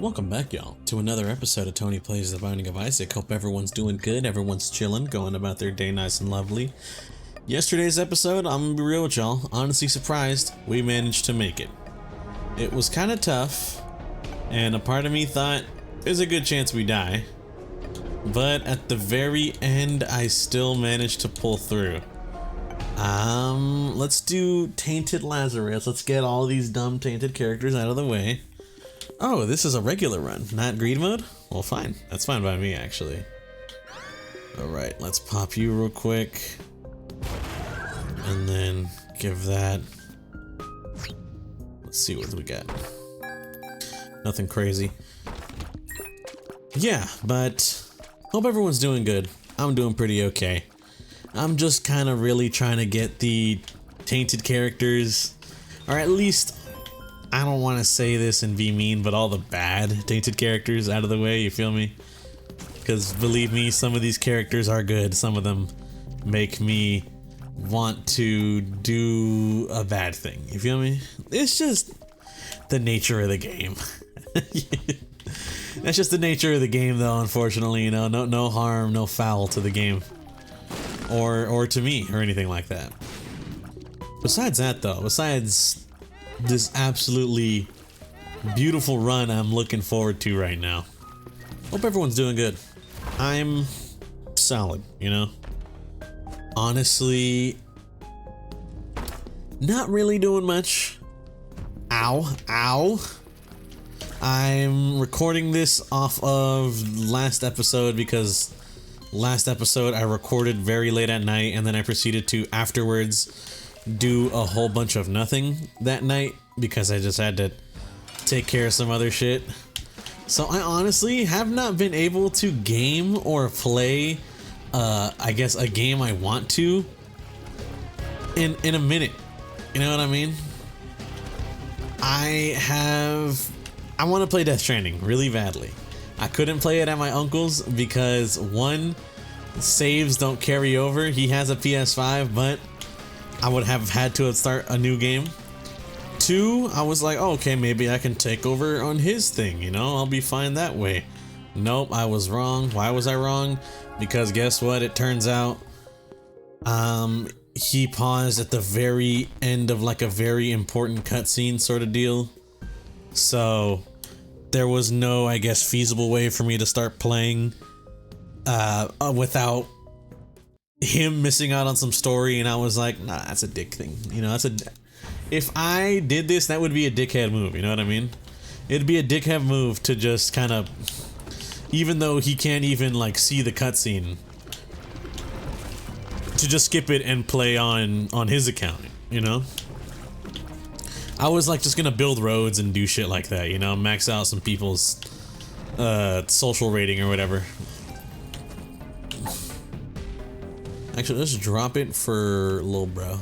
Welcome back, y'all, to another episode of Tony Plays The Binding of Isaac. Hope everyone's doing good, everyone's chilling, going about their day nice and lovely. Yesterday's episode, I'm gonna be real with y'all, honestly surprised we managed to make it. It was kind of tough, and a part of me thought, there's a good chance we die. But at the very end, I still managed to pull through. Let's do Tainted Lazarus. Let's get all these dumb tainted characters out of the way. Oh, this is a regular run, not greed mode? Well, fine. That's fine by me, actually. Alright, let's pop you real quick. And then give that... Let's see what we got. Nothing crazy. Yeah, but... Hope everyone's doing good. I'm doing pretty okay. I'm just kind of really trying to get the tainted characters, or at least... I don't want to say this and be mean, but all the bad tainted characters out of the way, you feel me? Because believe me, some of these characters are good. Some of them make me want to do a bad thing, you feel me? It's just the nature of the game. That's just the nature of the game though, unfortunately, you know, no harm, no foul to the game. Or to me, or anything like that. Besides that though, besides this absolutely beautiful run I'm looking forward to right now. Hope everyone's doing good. I'm solid, you know? Honestly, not really doing much. Ow, ow. I'm recording this off of last episode because last episode I recorded very late at night and then I proceeded to afterwards do a whole bunch of nothing that night because I just had to take care of some other shit. So I honestly have not been able to game or play I guess a game I want to in a minute. You know what I mean? I want to play Death Stranding really badly. I couldn't play it at my uncle's because one, saves don't carry over. He has a PS5, but I would have had to start a new game. Two, I was like, oh, okay, maybe I can take over on his thing, you know, I'll be fine that way. Nope, I was wrong. Why was I wrong? Because guess what? It turns out, he paused at the very end of like a very important cutscene sort of deal. So there was no, I guess, feasible way for me to start playing, without him missing out on some story, and I was like, nah, that's a dick thing, you know. If I did this, that would be a dickhead move, you know what I mean? It'd be a dickhead move to just kind of, even though he can't even like see the cutscene, to just skip it and play on his account, you know. I was like just gonna build roads and do shit like that, you know, max out some people's social rating or whatever. Actually, let's drop it for little bro.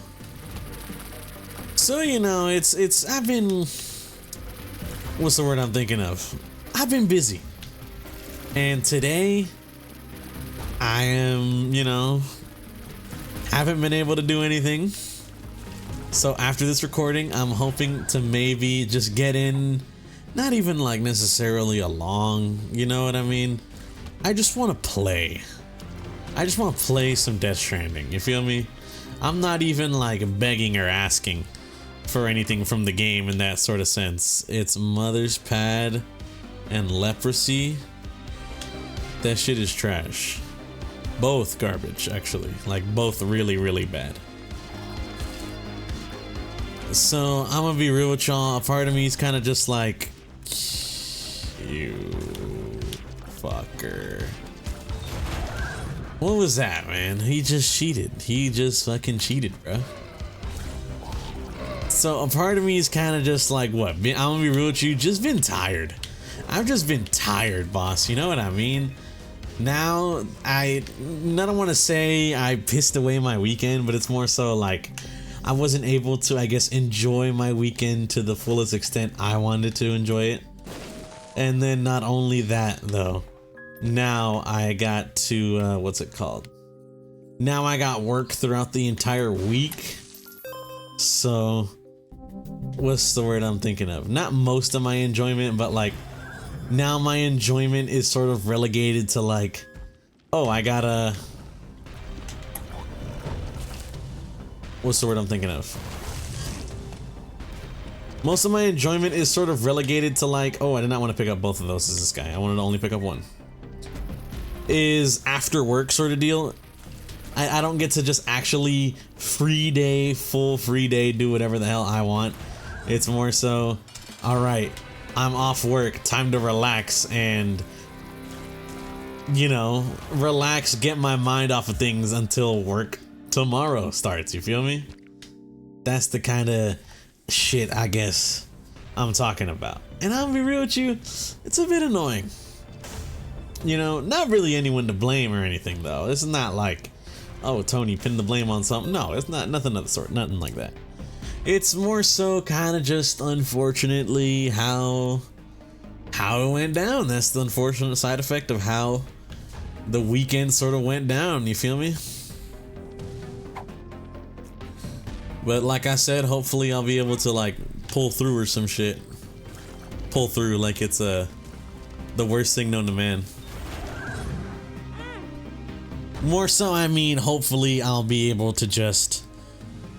So, you know, I've been, what's the word I'm thinking of? I've been busy. And today, I am, you know, haven't been able to do anything. So after this recording, I'm hoping to maybe just get in, not even like necessarily a long, you know what I mean? I just want to play. I just want to play some Death Stranding, you feel me? I'm not even like begging or asking for anything from the game in that sort of sense. It's Mother's Pad and Leprosy. That shit is trash. Both garbage, actually. Like, both really, really bad. So, I'm gonna be real with y'all. A part of me is kind of just like, you fucker. What was that, man? He just cheated. He just fucking cheated, bro. So a part of me is kind of just like, what? I'm gonna be real with you. Just been tired. I've just been tired, boss. You know what I mean? Now, I don't want to say I pissed away my weekend, but it's more so like I wasn't able to, I guess, enjoy my weekend to the fullest extent I wanted to enjoy it. And then not only that, though. Now I got to, what's it called? Now I got work throughout the entire week. So, what's the word I'm thinking of? Not most of my enjoyment, but like now my enjoyment is sort of relegated to like, oh, I gotta, what's the word I'm thinking of? Most of my enjoyment is sort of relegated to like, oh, I did not want to pick up both of those as this guy. I wanted to only pick up one. Is after work sort of deal. I don't get to just actually full free day, do whatever the hell I want. It's more so, all right, I'm off work, time to relax and, you know, relax, get my mind off of things until work tomorrow starts, you feel me? That's the kind of shit I guess I'm talking about. And I'll be real with you, it's a bit annoying. You know, not really anyone to blame or anything though. It's not like, oh, Tony pinned the blame on something. No, it's not, nothing of the sort, nothing like that. It's more so kind of just unfortunately how it went down. That's the unfortunate side effect of how the weekend sort of went down, you feel me? But like I said, hopefully I'll be able to like pull through or some shit. Pull through like it's the worst thing known to man. More so, I mean, hopefully I'll be able to just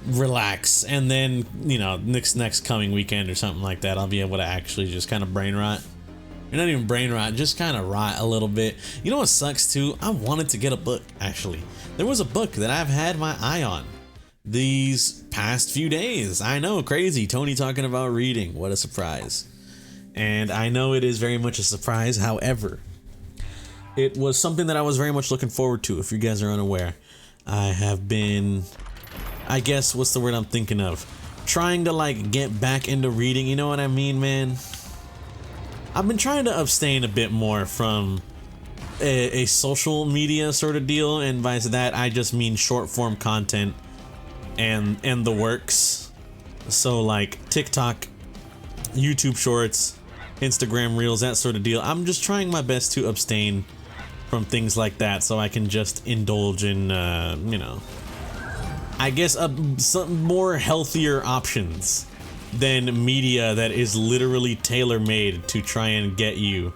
relax and then, you know, next coming weekend or something like that, I'll be able to actually just kind of brain rot. Or not even brain rot, just kind of rot a little bit. You know what sucks too? I wanted to get a book, actually. There was a book that I've had my eye on these past few days. I know, crazy. Tony talking about reading. What a surprise. And I know it is very much a surprise. However, it was something that I was very much looking forward to. If you guys are unaware, I have been, I guess, what's the word I'm thinking of? Trying to like get back into reading. You know what I mean, man? I've been trying to abstain a bit more from a social media sort of deal, and by that I just mean short form content and the works. So like TikTok, YouTube Shorts, Instagram Reels, that sort of deal. I'm just trying my best to abstain from things like that so I can just indulge in, you know, I guess some more healthier options than media that is literally tailor-made to try and get you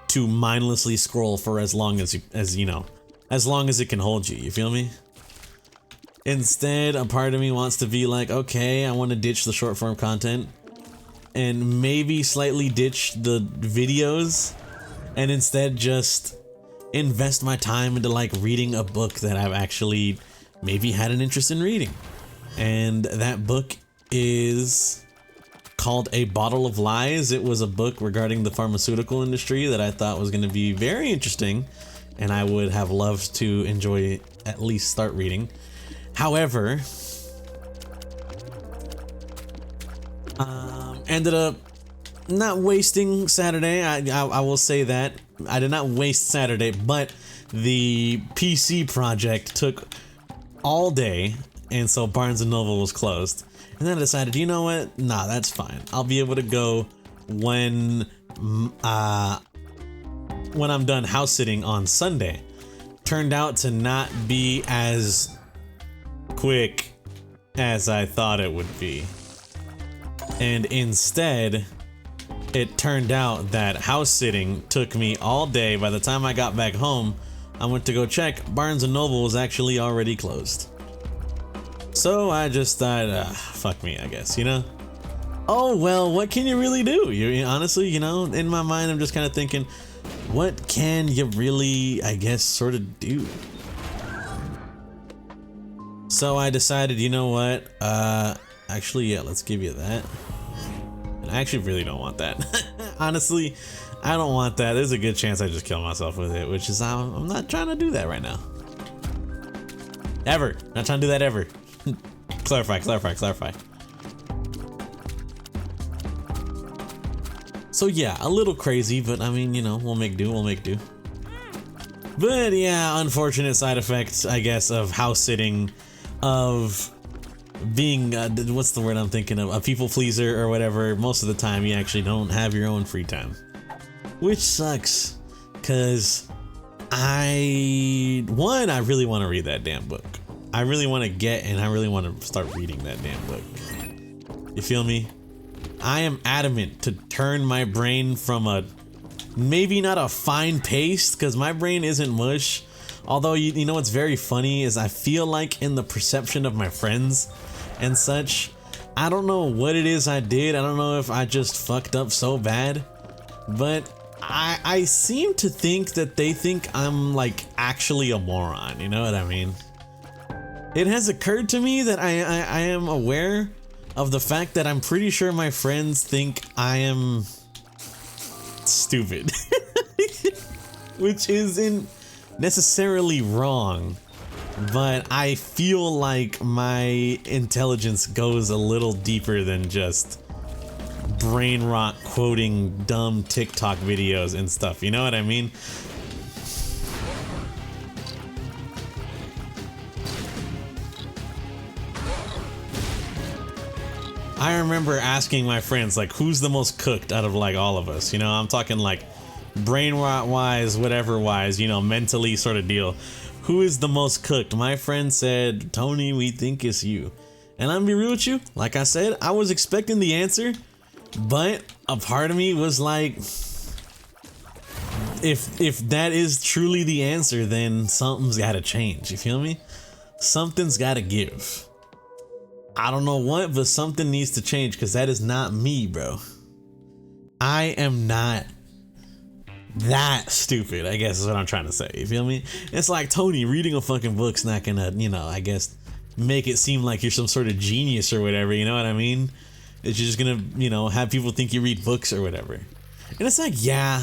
to mindlessly scroll for as long as you know, as long as it can hold you. You feel me? Instead, a part of me wants to be like, okay, I want to ditch the short form content and maybe slightly ditch the videos and instead just invest my time into like reading a book that I've actually maybe had an interest in reading. And that book is called A Bottle of Lies. It was a book regarding the pharmaceutical industry that I thought was going to be very interesting and I would have loved to enjoy, at least start reading. However, ended up not wasting Saturday. I will say that I did not waste Saturday, but the PC project took all day, and so Barnes & Noble was closed. And then I decided, you know what? Nah, that's fine. I'll be able to go when I'm done house sitting on Sunday. Turned out to not be as quick as I thought it would be. And instead, it turned out that house sitting took me all day. By the time I got back home, I went to go check. Barnes & Noble was actually already closed. So I just thought, fuck me, I guess, you know? Oh, well, what can you really do? Honestly, you know, in my mind, I'm just kind of thinking, what can you really, I guess, sort of do? So I decided, you know what? Actually, yeah, let's give you that. And I actually really don't want that. Honestly, I don't want that. There's a good chance I just kill myself with it, which is I'm not trying to do that right now. Ever. Not trying to do that ever. Clarify. So yeah, a little crazy, but I mean, you know, we'll make do. But yeah, unfortunate side effects, I guess, of house sitting, of being, what's the word I'm thinking of? A people pleaser or whatever. Most of the time you actually don't have your own free time. Which sucks, because I really want to read that damn book. I really want to get, and I really want to start reading that damn book. You feel me? I am adamant to turn my brain from a maybe not a fine paste, because my brain isn't mush. Although, you know what's very funny is I feel like in the perception of my friends and such, I don't know what it is I did. I don't know if I just fucked up so bad, but I seem to think that they think I'm like actually a moron. You know what I mean? It has occurred to me that I am aware of the fact that I'm pretty sure my friends think I am stupid, which isn't necessarily wrong, but I feel like my intelligence goes a little deeper than just brain rot quoting dumb TikTok videos and stuff, you know what I mean? I remember asking my friends, like, who's the most cooked out of like all of us? You know, I'm talking like brain rot wise, whatever wise, you know, mentally sort of deal. Who is the most cooked? My friend said, Tony, we think it's you. And I'm gonna be real with you, like I said, I was expecting the answer, but a part of me was like, if that is truly the answer, then something's gotta change, you feel me? Something's gotta give. I don't know what, but something needs to change, because that is not me, bro. I am not that stupid, I guess is what I'm trying to say, you feel me? It's like, Tony, reading a fucking book's not gonna, you know, I guess make it seem like you're some sort of genius or whatever, you know what I mean? It's just gonna, you know, have people think you read books or whatever. And it's like, yeah,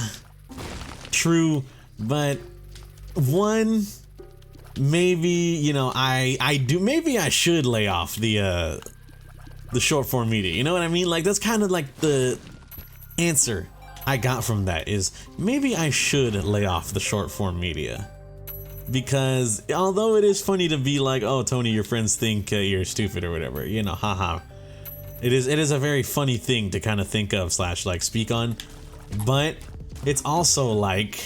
true, but one, maybe, you know, maybe I should lay off the short form media, you know what I mean? Like, that's kind of like the answer I got from that, is maybe I should lay off the short form media. Because although it is funny to be like, oh, Tony, your friends think you're stupid or whatever, you know, haha. It is a very funny thing to kind of think of / like speak on, but it's also like,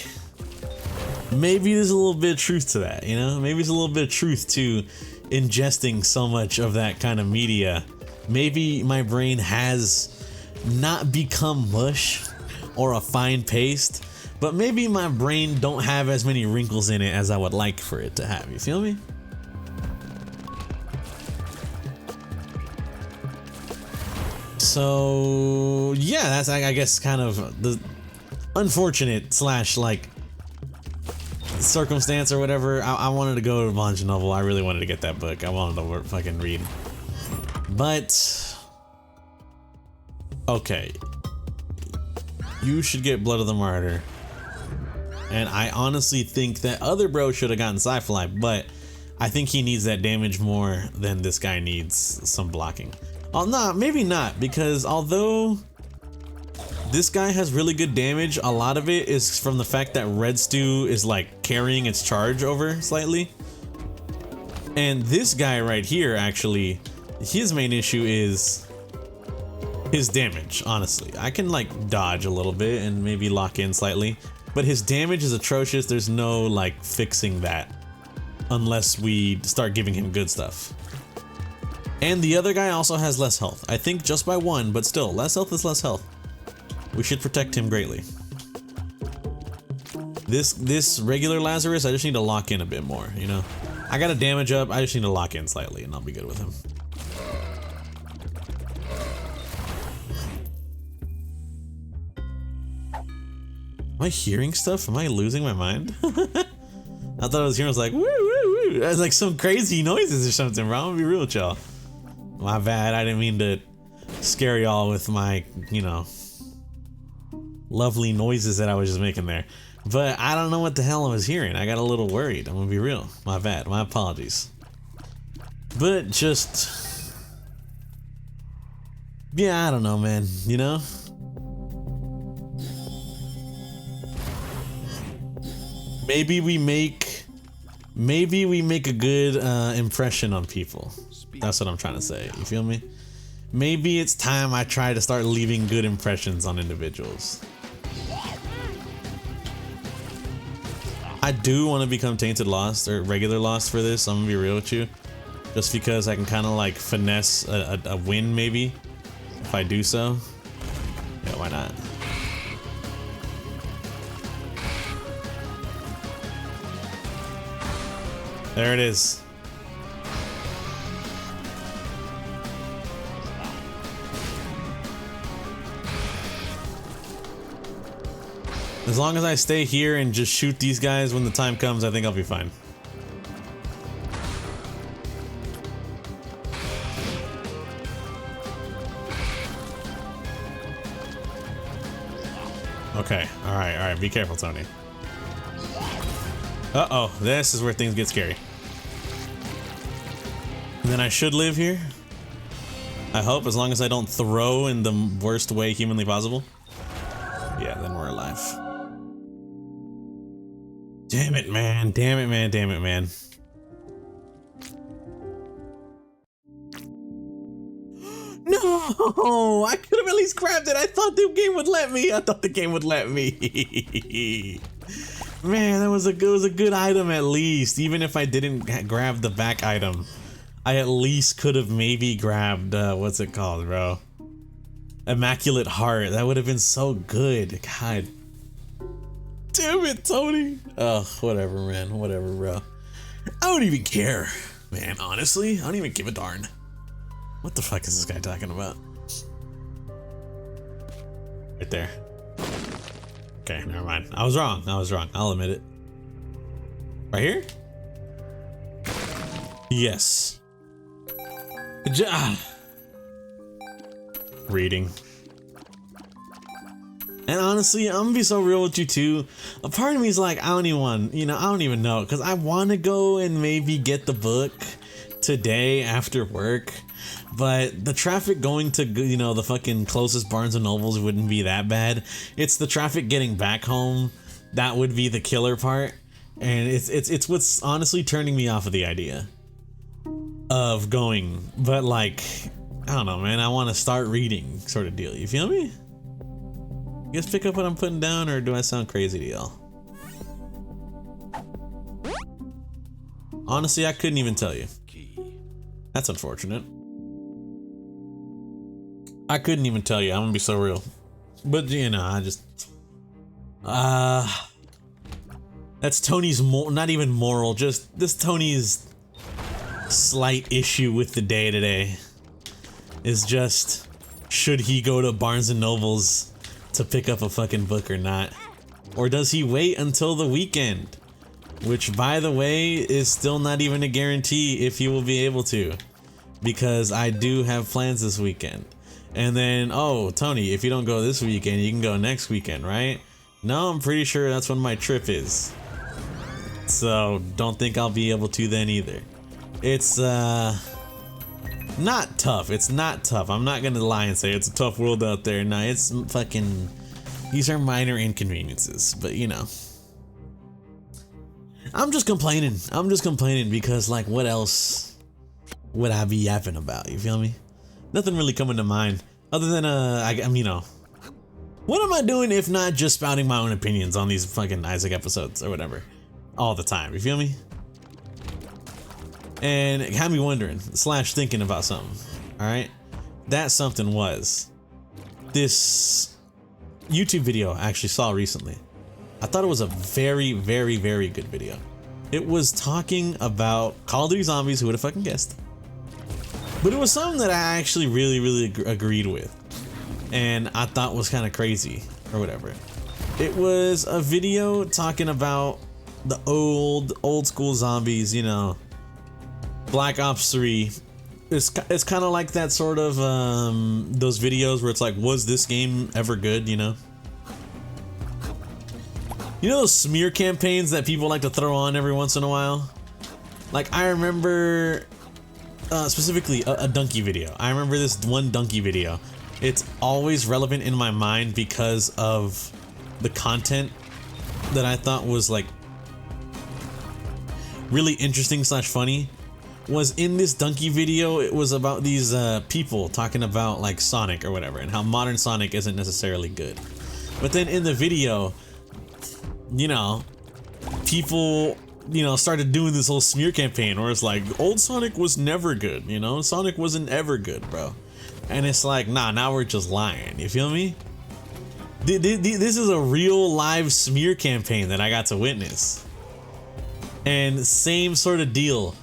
maybe there's a little bit of truth to that, you know? Maybe there's a little bit of truth to ingesting so much of that kind of media. Maybe my brain has not become mush or a fine paste, but maybe my brain don't have as many wrinkles in it as I would like for it to have, you feel me? So yeah, that's, I guess, kind of the unfortunate / like circumstance or whatever. I wanted to go to Barnes & Noble. I really wanted to get that book. I wanted to fucking read. But okay, you should get Blood of the Martyr. And I honestly think that other bro should have gotten Sci-Fly, but I think he needs that damage more than this guy needs some blocking. Oh, nah, maybe not, because although this guy has really good damage, a lot of it is from the fact that Red Stew is like carrying its charge over slightly. And this guy right here, actually, his main issue is his damage, honestly. I can like dodge a little bit and maybe lock in slightly, but his damage is atrocious. There's no like fixing that unless we start giving him good stuff. And the other guy also has less health. I think just by 1, but still, less health is less health. We should protect him greatly. This regular Lazarus, I just need to lock in a bit more, you know? I got a damage up, I just need to lock in slightly and I'll be good with him. Am I hearing stuff? Am I losing my mind? I thought I was hearing, I was like, woo, woo, woo. I was like some crazy noises or something, bro. I'm gonna be real with y'all. My bad, I didn't mean to scare y'all with my, you know, lovely noises that I was just making there. But I don't know what the hell I was hearing. I got a little worried, I'm gonna be real. My bad, my apologies. But just, yeah, I don't know, man, you know? Maybe we make a good impression on people. That's what I'm trying to say, you feel me? Maybe it's time I try to start leaving good impressions on individuals. I do want to become Tainted Lost or regular Lost for this, I'm gonna be real with you. Just because I can kind of like finesse a win maybe, if I do so. Yeah, why not? There it is. As long as I stay here and just shoot these guys when the time comes, I think I'll be fine. Okay, alright, be careful, Tony. Uh-oh, this is where things get scary. And then I should live here. I hope, as long as I don't throw in the worst way humanly possible. Yeah, then we're alive. Damn it, man. Damn it, man. Damn it, man. No! I could have at least grabbed it. I thought the game would let me. I thought the game would let me. Man, that was a good item at least. Even if I didn't grab the back item, I at least could have maybe grabbed, what's it called, bro? Immaculate Heart. That would have been so good. God. Damn it, Tony. Oh, whatever, man. Whatever, bro. I don't even care, man. Honestly, I don't even give a darn. What the fuck is this guy talking about? Right there. Okay, never mind. I was wrong. I'll admit it. Right here? Yes. Good job. Reading. And honestly, I'm gonna be so real with you too. A part of me is like, I don't even know, because I want to go and maybe get the book today after work, but the traffic going to, the fucking closest Barnes and Nobles wouldn't be that bad. It's the traffic getting back home that would be the killer part, and it's what's honestly turning me off of the idea of going. But like, I don't know, man. I want to start reading, sort of deal. You feel me? You guys pick up what I'm putting down, or do I sound crazy to y'all? Honestly, I couldn't even tell you. That's unfortunate. I couldn't even tell you. I'm gonna be so real. But I just that's Tony's not even moral, just this Tony's slight issue with the day today is just, should he go to Barnes and Nobles to pick up a fucking book or not? Or does he wait until the weekend? Which, by the way, is still not even a guarantee if he will be able to, because I do have plans this weekend. And then, oh, Tony, if you don't go this weekend, you can go next weekend, right? No, I'm pretty sure that's when my trip is. So don't think I'll be able to then either. It's not tough. It's not tough. I'm not gonna lie and say it's a tough world out there. No, it's fucking, these are minor inconveniences, but I'm just complaining. I'm just complaining because, like, what else would I be yapping about? You feel me? Nothing really coming to mind other than what am I doing if not just spouting my own opinions on these fucking Isaac episodes or whatever all the time? You feel me? And it had me wondering / thinking about something. All right, that something was this YouTube video I actually saw recently. I thought it was a very, very, very good video. It was talking about Call of Duty Zombies. Who would have fucking guessed? But it was something that I actually really, really agreed with, and I thought was kind of crazy or whatever. It was a video talking about the old school zombies, Black Ops 3. It's kind of like that sort of those videos where it's like, was this game ever good? You know those smear campaigns that people like to throw on every once in a while? Like, I remember specifically a donkey video. I remember this one donkey video. It's always relevant in my mind because of the content that I thought was like really interesting / funny. Was in this donkey video, it was about these people talking about like Sonic or whatever, and how modern Sonic isn't necessarily good. But then in the video, people started doing this whole smear campaign where it's like, old Sonic was never good, Sonic wasn't ever good, bro. And it's like, nah, now we're just lying. You feel me? This is a real live smear campaign that I got to witness. And same sort of deal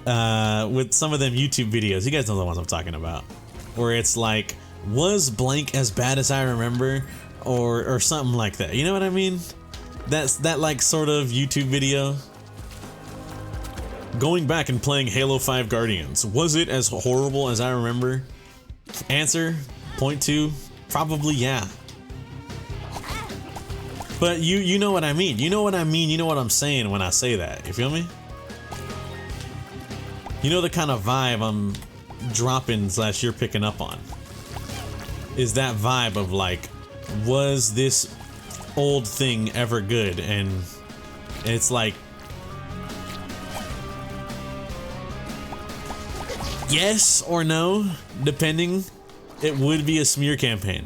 with some of them YouTube videos. You guys know the ones I'm talking about, where it's like, was blank as bad as I remember, or something like that. You know what I mean? That's that like sort of YouTube video. Going back and playing Halo 5 Guardians, was it as horrible as I remember? Answer, point two, probably yeah. But you know what I mean. You know what I mean. You know what I'm saying when I say that. You feel me? You know the kind of vibe I'm dropping / you're picking up on. Is that vibe of like, was this old thing ever good? And it's like, yes or no, depending. It would be a smear campaign.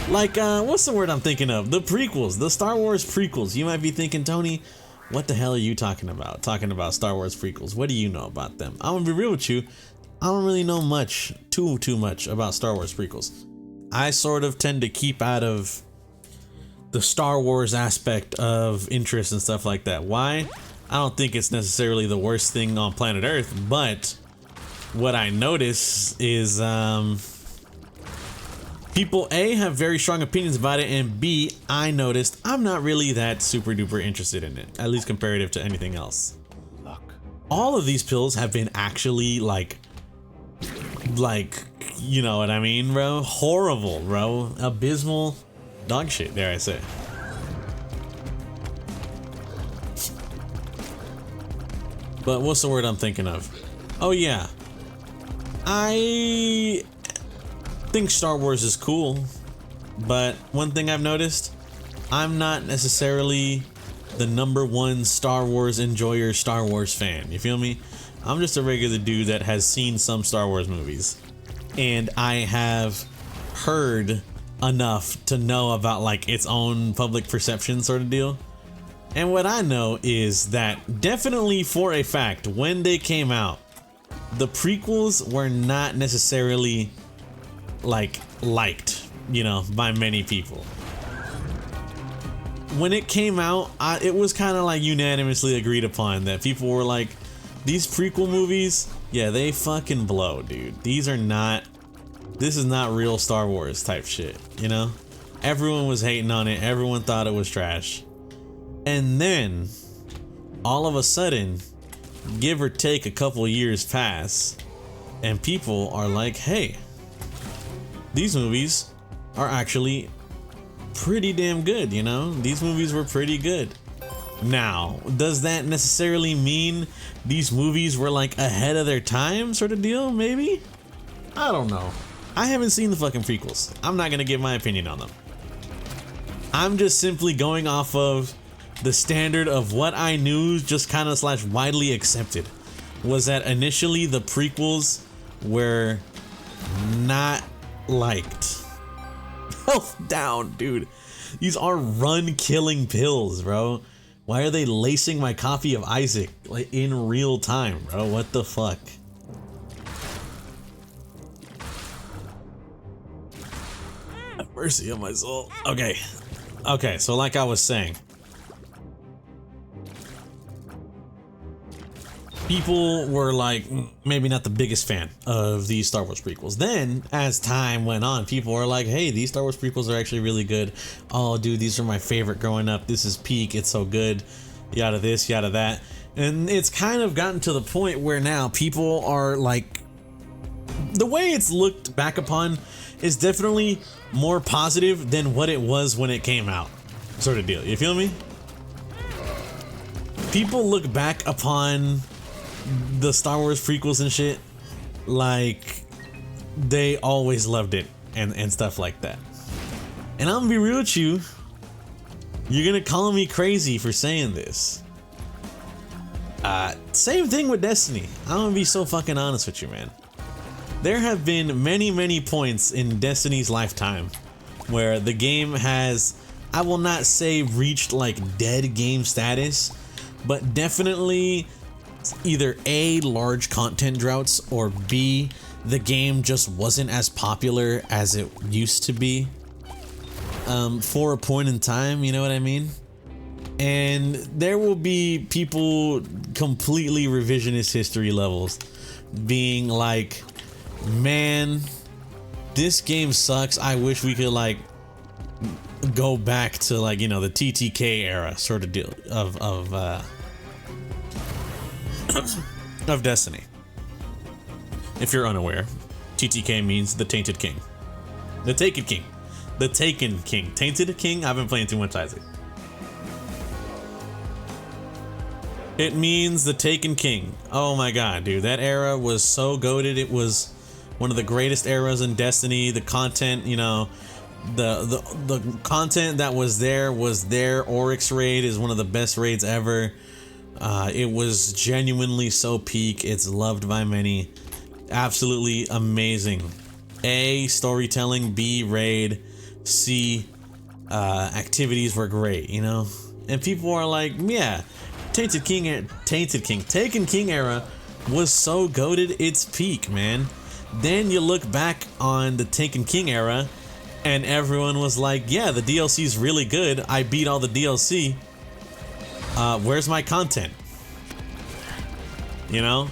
Like, what's the word I'm thinking of? The prequels, the Star Wars prequels. You might be thinking, Tony, what the hell are you talking about? Talking about Star Wars prequels. What do you know about them? I'm gonna be real with you. I don't really know much, too much about Star Wars prequels. I sort of tend to keep out of the Star Wars aspect of interest and stuff like that. Why? I don't think it's necessarily the worst thing on planet Earth, but what I notice is people A, have very strong opinions about it, and B, I noticed I'm not really that super duper interested in it, at least comparative to anything else. Look. All of these pills have been actually like, you know what I mean, bro? Horrible, bro. Abysmal dog shit, dare I say. But what's the word I'm thinking of? Oh yeah. I think Star Wars is cool, but one thing I've noticed, I'm not necessarily the #1 Star Wars enjoyer, Star Wars fan. You feel me? I'm just a regular dude that has seen some Star Wars movies, and I have heard enough to know about like its own public perception sort of deal. And what I know is that definitely for a fact, when they came out, the prequels were not necessarily like liked, you know, by many people. When it came out, it was kind of like unanimously agreed upon that people were like, these prequel movies, yeah, they fucking blow, dude. This is not real Star Wars type shit, you know? Everyone was hating on it. Everyone thought it was trash. And then, all of a sudden, give or take a couple years pass, and people are like, hey, these movies are actually pretty damn good, you know? These movies were pretty good. Now, does that necessarily mean these movies were like ahead of their time sort of deal, maybe? I don't know. I haven't seen the fucking prequels. I'm not gonna give my opinion on them. I'm just simply going off of the standard of what I knew, just kind of / widely accepted, was that initially the prequels were not liked. Health down, dude. These are run-killing pills, bro. Why are they lacing my copy of Isaac like in real time, bro? What the fuck? Have mercy on my soul. Okay, so like I was saying, people were like, maybe not the biggest fan of these Star Wars prequels. Then, as time went on, people were like, hey, these Star Wars prequels are actually really good. Oh, dude, these are my favorite growing up. This is peak. It's so good. Yada this, yada that. And it's kind of gotten to the point where now people are like, the way it's looked back upon is definitely more positive than what it was when it came out, sort of deal. You feel me? People look back upon the Star Wars prequels and shit like they always loved it and stuff like that. And I'm gonna be real with you, you're gonna call me crazy for saying this. Same thing with Destiny. I'm gonna be so fucking honest with you, man. There have been many points in Destiny's lifetime where the game has, I will not say reached like dead game status, but definitely either A, large content droughts, or B, the game just wasn't as popular as it used to be for a point in time, you know what I mean? And there will be people completely revisionist history levels being like, man, this game sucks. I wish we could like go back to like, you know, the TTK era sort of deal of Destiny. If you're unaware, TTK means the Tainted King. The Taken King. The Taken King. Tainted King? I've been playing too much Isaac. It means the Taken King. Oh my god, dude. That era was so goated. It was one of the greatest eras in Destiny. The content, you know, the content that was there. Oryx raid is one of the best raids ever. It was genuinely so peak. It's loved by many. Absolutely amazing. A, storytelling. B, raid. C, activities were great, you know? And people are like, yeah, Taken King era was so goated, it's peak, man. Then you look back on the Taken King era, and everyone was like, yeah, the DLC's really good. I beat all the DLC. Where's my content? You know?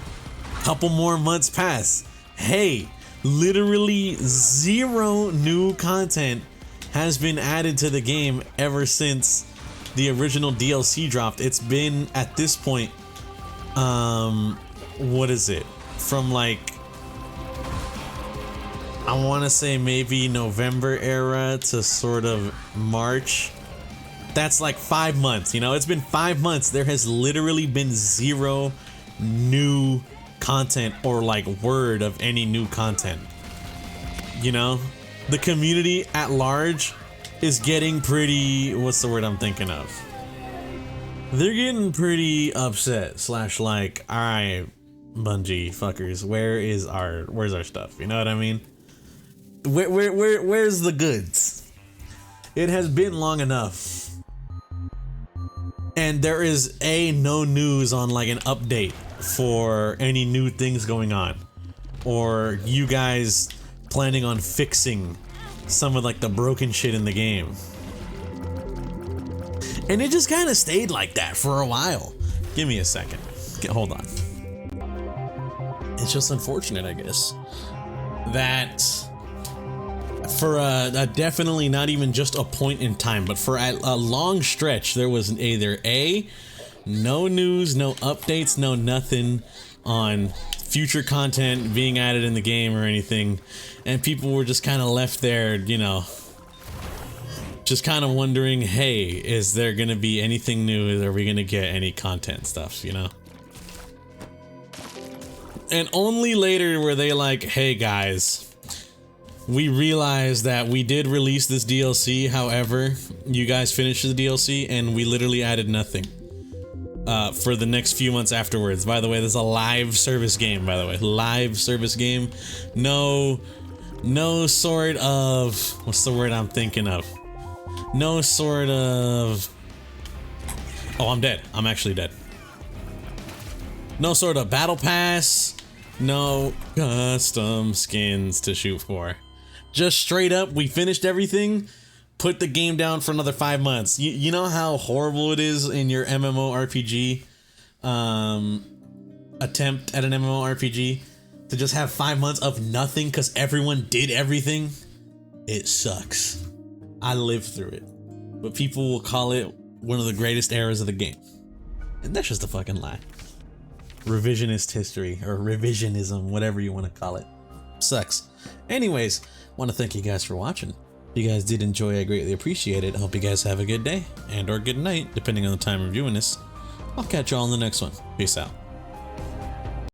Couple more months pass. Hey, literally 0 new content has been added to the game ever since the original DLC dropped. It's been, at this point, what is it? From like, I want to say maybe November era to sort of March. That's like 5 months, you know? It's been 5 months. There has literally been 0 new content or like word of any new content. You know? The community at large is getting pretty, what's the word I'm thinking of? They're getting pretty upset / like, alright, Bungie fuckers, where's our stuff? You know what I mean? Where's the goods? It has been long enough. And there is no news on like an update for any new things going on, or you guys planning on fixing some of like the broken shit in the game. And it just kind of stayed like that for a while. Give me a second. Hold on. It's just unfortunate, I guess, that for a definitely not even just a point in time, but for a long stretch, there was either no news, no updates, no nothing on future content being added in the game or anything, and people were just kind of left there, you know, just kind of wondering, hey, is there gonna be anything new? Are we gonna get any content stuff, you know? And only later were they like, hey guys, we realized that we did release this DLC, however, you guys finished the DLC and we literally added nothing for the next few months afterwards. By the way, this is a live service game, by the way. Live service game. No sort of, what's the word I'm thinking of? No sort of, oh, I'm dead. I'm actually dead. No sort of battle pass. No custom skins to shoot for. Just straight up, we finished everything, put the game down for another 5 months. You know how horrible it is in your MMORPG attempt at an MMORPG to just have 5 months of nothing because everyone did everything? It sucks. I lived through it. But people will call it one of the greatest eras of the game. And that's just a fucking lie. Revisionist history, or revisionism, whatever you want to call it. Sucks. Anyways, want to thank you guys for watching. If you guys did enjoy, I greatly appreciate it. I hope you guys have a good day, and or good night, depending on the time of viewing this. I'll catch y'all in the next one. Peace out.